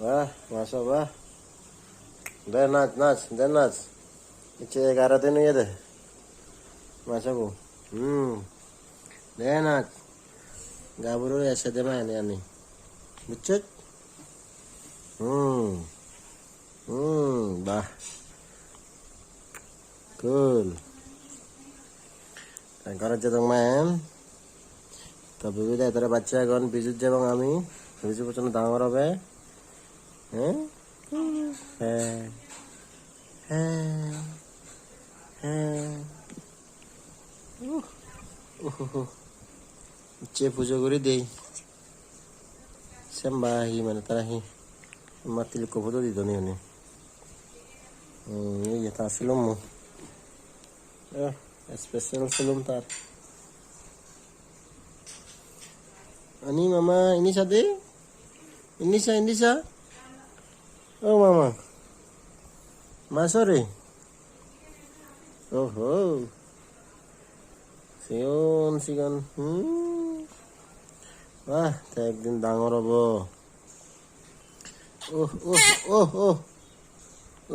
वाह माशा वाह दे नाच नाच दे नाच इच्छे 11 दिन ये दे माशा को दे नाच गाबरू ऐसे दे मैं यानी बुच्चत वाह cool তারপরে যে তোমার তো বিবিধ এতটা বাচ্চা এখন বিজুর এবং আমি বিজু প্রচন্ড ডাঙর হবে হ্যাঁ হ্যাঁ হ্যাঁ হ্যাঁ ইচ্ছে পুজো করে দেই sembahi mana tarahi mati ko bodo di doni ni iya ta film mo special film tar ani mama ini sade ini sa oh mama masore oh sigon wah একদিন ডাঙর হব ওহ ওহ ওহ ওহ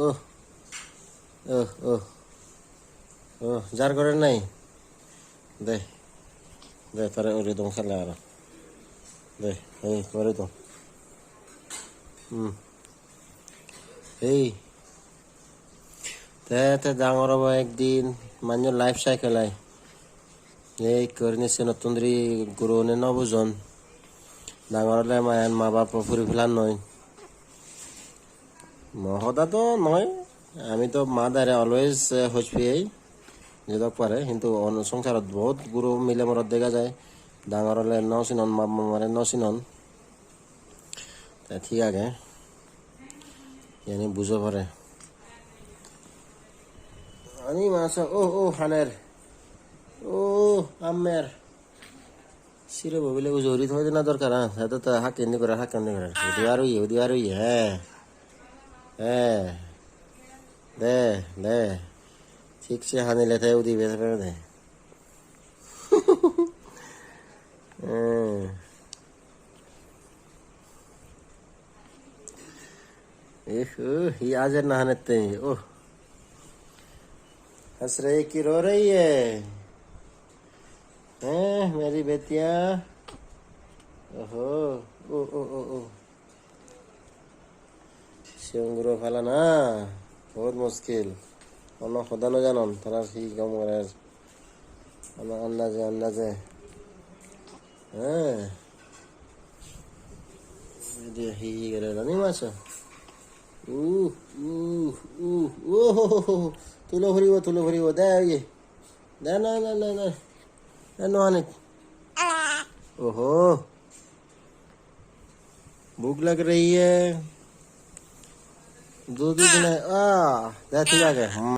ওহ ওহ ওহ ওহ যার করে নাই দে দে তারে ওরে দম খেলে আর দে এই করে তো এই তে ডাঙর হব একদিন মানুষ লাইফ সাইকেল আই এই করে নিছে নতুন গুরু নে নবজন ডাঙর হলে মায়ের মা বাপ ফুরি ফেলার নয় মহদা তো নয় আমি তো মা দাঁড়ে অলওয়েজ হোচ পেয়ে যেটা পারে কিন্তু সংসারত বহুত গুরু মিলে মরত দেখা যায় ডাঙর হলে নচিনন মা মারে নচিনন ঠিক আছে এনে বুঝো পারে আমি মাছ ও হানের ও আমের সিরে ববিলে জরি থই না দরকার হ্যাঁ তো হাকেনি করে উদিয়ারই হ্যাঁ হ্যাঁ দে দে ঠিক সে হানিলে তাই উদি বেঁধে ফেলে দে ये आज नहाने ते ओह हंस रही कि रो रही है मेरी बेटिया ओहो ओ ओ ओ ओ सिंगरो फला ना बहुत मुश्किल ono khoda no janon tara hi kam করে ana andaze dia hi করে জানি মাছ তুলো ভরিব দে ইয়ে দে না no anik ओहो भूख लग रही है दूध आ ठीक है